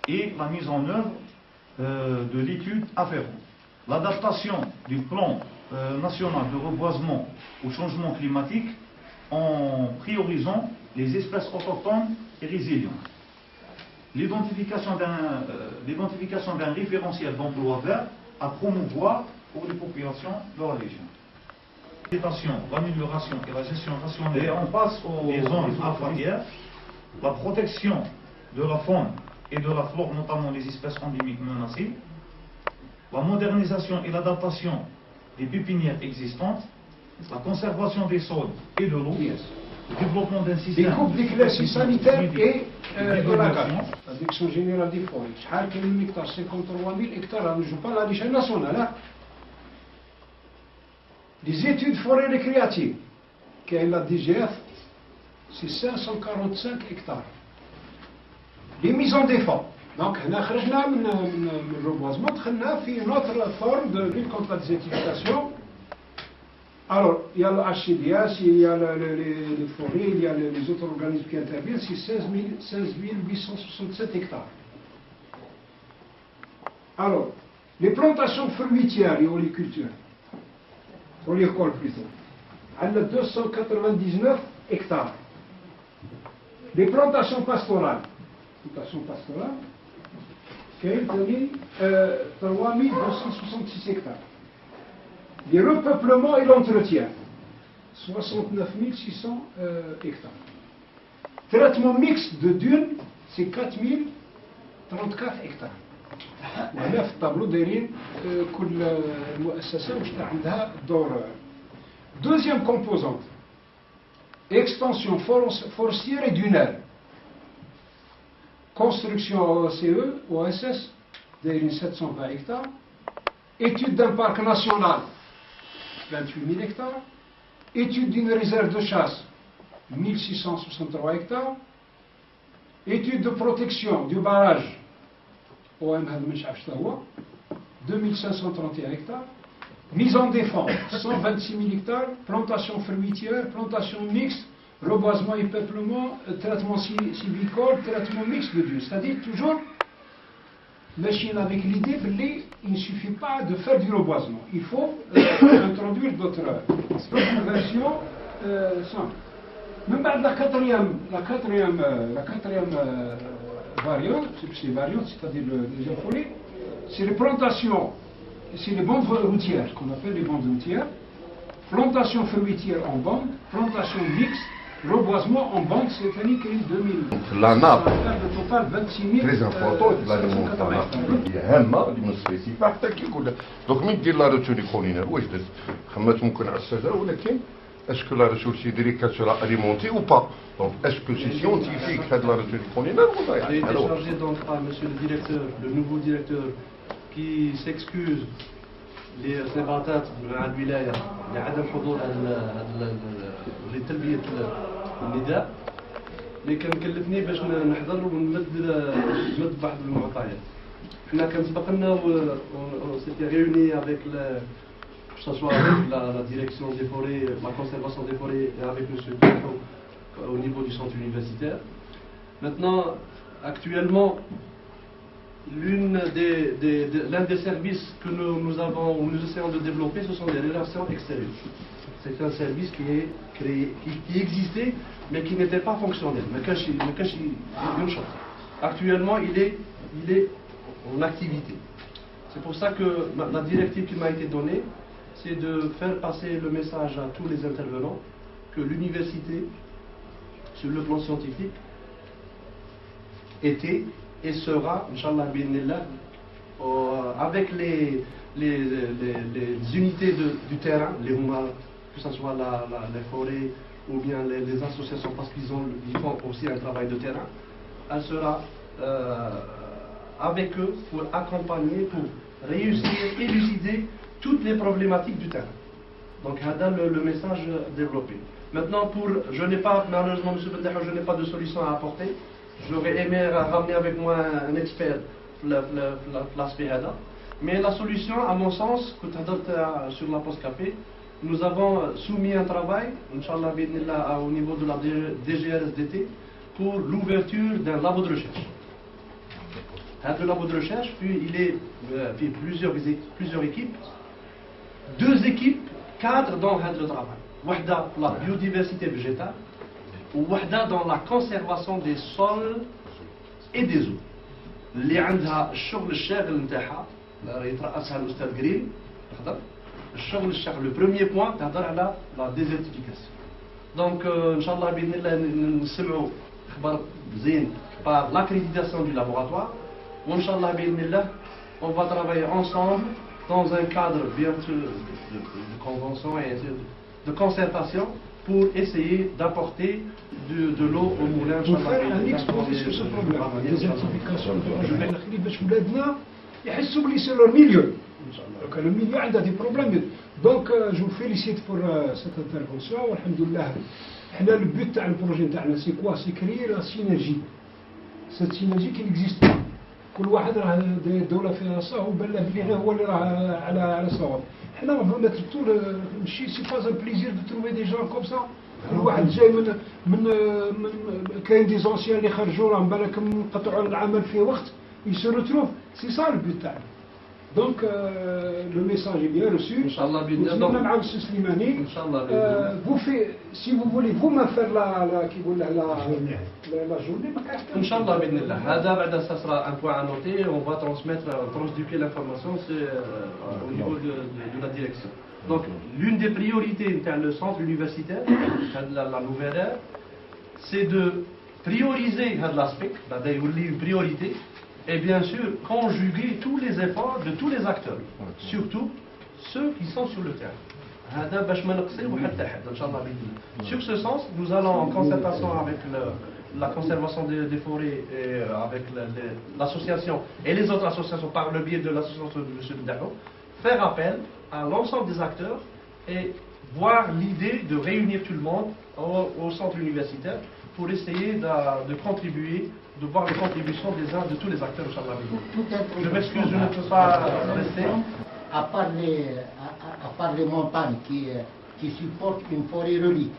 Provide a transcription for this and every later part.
et la mise en œuvre de l'étude afférente. L'adaptation du plan national de reboisement au changement climatique en priorisant les espèces autochtones et résilientes. L'identification d'un référentiel d'emploi vert à promouvoir pour les populations de la région. L'amélioration et la gestion rationnelle. Et on passe aux zones alpha-guerres, la protection de la faune et de la flore, notamment les espèces endémiques menacées, la modernisation et l'adaptation des pépinières existantes, la conservation des sols et de l'eau, le développement d'un système de classes sanitaires et de la carte. La Direction générale des forêts. شحال كاين من هectares 53 000 hectares. Je parle à l'échelle nationale. Les études forêts récréatives, qui est la DGF, c'est 545 hectares. Les mises en défense. Donc, nous avons sorti du reboisement, nous avons fait une autre forme de lutte contre la désertification. Alors, il y a le HCDS, il y a les forêts, il y a les autres organismes qui interviennent, c'est 16 867 hectares. Alors, les plantations fruitières et oliculture, oléicole plutôt, elle a 299 hectares. Les plantations pastorales, qui a 3266 hectares. Les repeuplements et l'entretien, 69 600 hectares. Traitement mixte de dunes, c'est 4034 hectares. وهنا في الطابلو دايرين كل مؤسسة واش عندها دور. Deuxième composante, extension forestière et dunaire. Construction OCE, OSS, دايرين 720 hectares. Étude d'un parc national, 28 000 hectares. Étude d'une réserve de chasse, 1663 hectares. Étude de protection du barrage, OM 2531 hectares. Mise en défense, 126 000 hectares. Plantation fruitière, plantation mixte, reboisement et peuplement, traitement sylvicole, traitement mixte de Dieu. C'est-à-dire toujours, machine avec l'idée qu'il ne suffit pas de faire du reboisement. Il faut introduire d'autres versions simples. Même la quatrième variante, c'est-à-dire le deuxième volet, c'est les plantations, c'est les bandes routières, qu'on appelle les bandes routières, plantation fruitière en bande, plantation mixte, reboisement en bande, c'est-à-dire qu'il y a 2000. La nappe, le total 26 000. très importante, la montagne, هي هامة بالنسبة لي حتى كي يقول دونك من دير لا روتوري كولينير واش درت خمات ممكن على الشجرة ولكن est-ce que la ressource hydrique sera alimentée ou pas? Donc, est-ce que c'est scientifique faire de la ressource collinaire ou pas? J'ai été chargé donc par monsieur le directeur, le nouveau directeur, qui s'excuse للارتباطات مع الولاية لعدم حضور لتلبية النداء اللي كان كلفني باش نحضر ونمد بعض المعطيات. حنا كان سبق لنا و s'était réuni avec que ce soit avec la direction des forêts, la conservation des forêts et avec M. Pietro au niveau du centre universitaire. Maintenant, actuellement, l'un des services que nous avons, ou nous essayons de développer, ce sont les relations extérieures. C'est un service qui est créé, qui existait, mais qui n'était pas fonctionnel. Actuellement, il est en activité. C'est pour ça que la directive qui m'a été donnée, c'est de faire passer le message à tous les intervenants que l'université, sur le plan scientifique, était et sera, Inch'Allah, avec les unités du terrain, que ce soit les forêts ou bien les associations, parce qu'ils font aussi un travail de terrain, elle sera avec eux pour accompagner, pour réussir, élucider toutes les problématiques du terrain. Donc, le message développé. Maintenant, je n'ai pas, malheureusement, M. Bendaha, je n'ai pas de solution à apporter. J'aurais aimé ramener avec moi un expert l'aspect HADA. Mais la solution, à mon sens, sur la poste café, nous avons soumis un travail, Inch'Allah, au niveau de la DGRSDT, pour l'ouverture d'un labo de recherche. هذا le labo de recherche il est fait plusieurs équipes, 2 équipes cadres dans le travail. وحدة la biodiversité végétale ووحدة dans la conservation des sols et des eaux. اللي عندها الشغل الشاغل نتاعها يترأسها الأستاذ قريب تحضر الشغل الشاغل. Le premier point تهضر على la désertification. Donc إن شاء الله بإذن الله نسمعوا خبر زين par l'accréditation du laboratoire. وإن شاء الله بإذن الله on va travailler ensemble dans un cadre bien de convention et de concertation pour essayer d'apporter de l'eau au moulin. Pour faire un exposé sur ce problème, la désertification باش ولادنا يحسوا بلي سي لور ميليو. Donc le milieu a des problèmes. Donc je vous félicite pour cette intervention. Alhamdoulilah. Le but du projet c'est quoi? C'est créer la synergie. Cette synergie qui n'existe pas. كل واحد راه الدولة فيها صح وبان له بلي غير هو اللي راه على صواب. حنا نبغيو نتربطوا ماشي سي با ان بليزير دو تروفي دي جون كوم سا. كل واحد جاي من كاين دي زونسيان اللي خرجوا راهم بالك مقطعوا العمل في وقت يسو ريتروف. سي سا لو بوت تاعنا. Donc le message est bien reçu. Inch'Allah, même à M. Slimani, vous faites, si vous voulez vous-même faire la journée, Inch'Allah, ça sera un point à noter. On va transduquer l'information au niveau de la direction. Donc l'une des priorités dans le centre universitaire, la nouvelle ère, c'est de prioriser l'aspect, une priorité. Et bien sûr, conjuguer tous les efforts de tous les acteurs, surtout ceux qui sont sur le terrain. Sur ce sens, nous allons en concertation avec la conservation des forêts et avec l'association et les autres associations par le biais de l'association de M. Bdao, faire appel à l'ensemble des acteurs et voir l'idée de réunir tout le monde au centre universitaire pour essayer de contribuer, de voir les contributions de tous les acteurs. Je m'excuse, je ne peux pas rester. À part les montagnes qui supportent une forêt relique,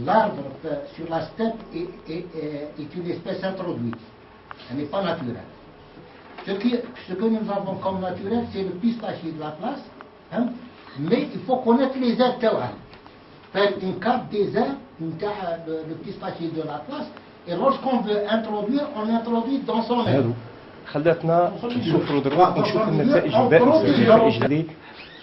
l'arbre sur la steppe est une espèce introduite. Elle n'est pas naturelle. Ce que nous avons comme naturel, c'est le pistachier de la place, hein, mais il faut connaître les aires terrestres. Faire une carte des aires, le pistachier de la place, et lorsqu'on veut introduire, on introduit dans son aire. خلاتنا نشوفوا دروك ونشوفوا النتائج الإيجابية.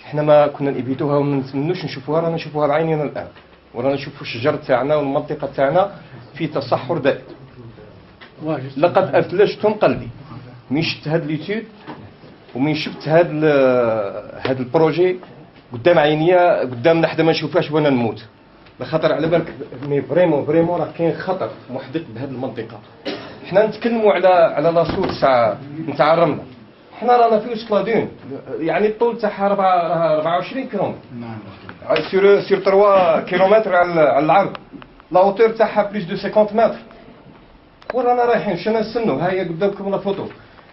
احنا ما كنا نبيتوها وما نتمنوش نشوفوها، رانا نشوفوها بعينينا الآن، ورانا نشوفوا الشجر تاعنا والمنطقة تاعنا في تصحر دائم. لقد أثلجتم قلبي من شفت هاد ليتود ومن شفت هاد البروجي قدام عينيا، قدامنا حدا ما نشوفهاش وانا نموت. بخاطر على بالك مي فريمون راه كاين خطر محدق بهذه المنطقه. حنا نتكلموا على لاسور نتاع الرمله، حنا رانا في وسط لادون، يعني الطول تاعها 24 كيلومتر سور 3 كيلومتر على العرض، لا هوتور تاعها بليس دو 50 متر. ورانا رايحين شنو نستنوا؟ ها هي قدامكم لا فوتو.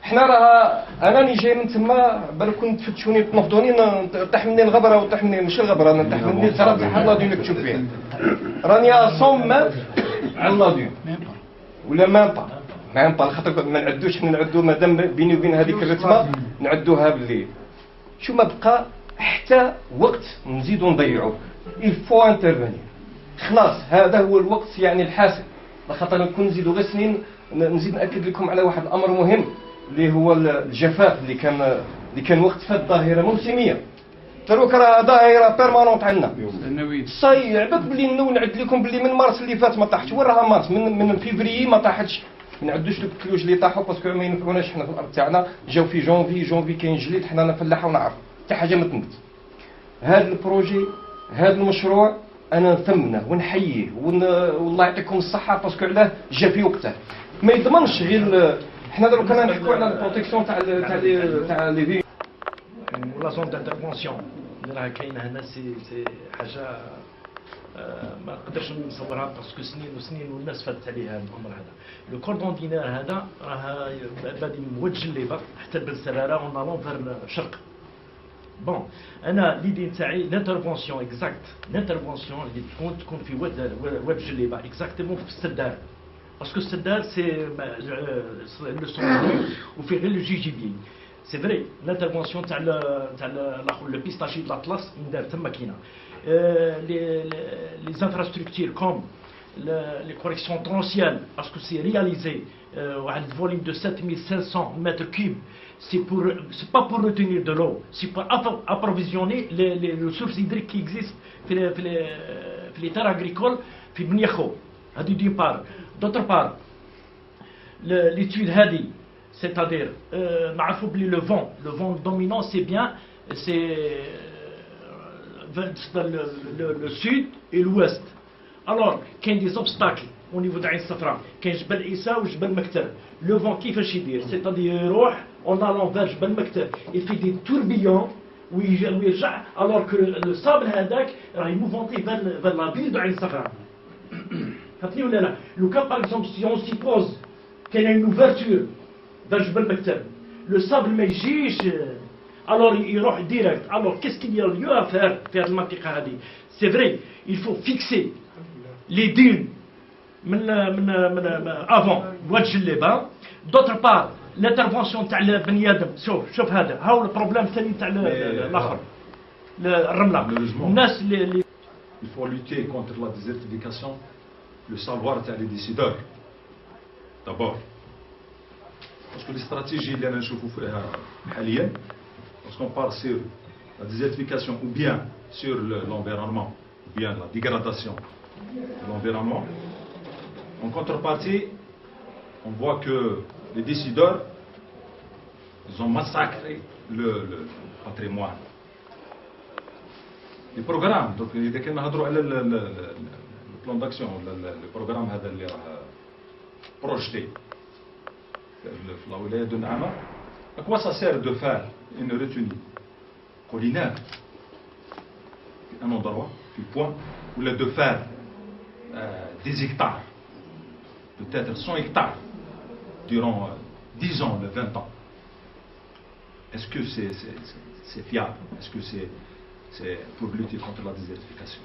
حنا راه انني جاي من تما بالك كنت تفتشوني تنفضوني نطيح مني الغبره وطيح مني ماشي الغبره، نطيح مني ترى تاع لادون اللي تشوف فيها. راني 100 متر على لادون ولا مام با خاطر ما نعدوش، حنا نعدو مادام بيني وبين هذيك الرتمه نعدوها بالليل. شو ما بقى حتى وقت نزيدو نضيعوه. الفو انترفينير خلاص، هذا هو الوقت يعني الحاسم. خاطر نكون نزيدو غير سنين نزيد ناكد لكم على واحد الامر مهم اللي هو الجفاف اللي كان وقت فات ظاهره موسميه. دروك راه ظاهره بيرمانونت عندنا. صاي عباك بلي نعد لكم بلي من مارس اللي فات ما طاحتش، وين راها مارس من فيفري ما طاحتش. ما نعدوش دوك الثلوج اللي طاحوا باسكو ما ينفعوناش حنا في الارض تاعنا. جاو في جونفي كاين جليد، حنا نفلحوا ونعرفوا حتى حاجه ما تنبت. هذا البروجي هذا المشروع انا نثمنه ونحييه والله يعطيكم الصحه باسكو علاه جا في وقته. ما يضمنش غير حنا دروك كنا نحكوا على البروتيكسيون تاع لي في لا زون دانترفونسيون اللي راه كاينه هنا سي حاجه ما نقدرش نصورها باسكو سنين وسنين والناس فاتت عليها الامر هذا. لو كوردون دينار هذا راه بادي موجه لليبر حتى البنسراره اون الون فير الشرق. بون انا ليدي نتاعي لانترفونسيون اكزاكت، لانترفونسيون اللي تكون في واد جليبه اكزاكتومون في السدار. باسكو السداد سي لو سون وفي غير لو جي جي بي. سي فري لانترفونسيون تاع الاخر لو بيستاشي د الاطلس ندار تما كاينه. لي انفراستركتور كوم les corrections torrentielles, parce que c'est réalisé à un volume de 7500 mètres cubes, c'est pas pour retenir de l'eau, c'est pour approvisionner les ressources hydriques qui existent dans les terres agricoles, في بنياخو. هذه d'une part. D'autre part, l'étude هذه, c'est-à-dire نعرفوا بلي le vent dominant c'est bien, c'est le sud et l'ouest. Alors, كاين des obstacles au niveau de عين الصفراء، كاين جبل عيسى وجبل مكتر. Le vent كيفاش يدير؟ c'est-à-dire يروح en allant vers جبل مكتر، il fait des tourbillons ويرجع، alors que le sable هذاك راه يموفونتي vers la ville de عين الصفراء. فهمتني ولا لا؟ لو كان par exemple si on suppose كاين une ouverture vers جبل مكتر، le sable ما يجيش، alors يروح direct. Alors qu'est-ce qu'il y a lieu à faire في هذه المنطقة هذه؟ C'est vrai, il faut fixer les dunes avant وجه الليبان. D'autre part, l'intervention تاع البني ادم. شوف هذا هاو البروبليم الثاني تاع الاخر الرمله. الناس اللي il faut lutter contre la désertification, le savoir تاع les décideurs d'abord, parce que les stratégies اللي انا نشوفوا فيها حاليا parce qu'on parle sur la désertification ou bien sur l'environnement ou bien la dégradation de l'environnement. En contrepartie, on voit que les décideurs, ils ont massacré le patrimoine. Les programmes, donc إذا كنا نهضروا على le plan d'action, le programme هذا اللي راه projeté في la ولاية de Naama, à quoi ça sert de faire une retenue collinaire un endroit, puis point, ou de faire des hectares, peut-être 100 hectares, durant 10 ans, 20 ans. Est-ce que c'est fiable? Est-ce que c'est pour lutter contre la désertification?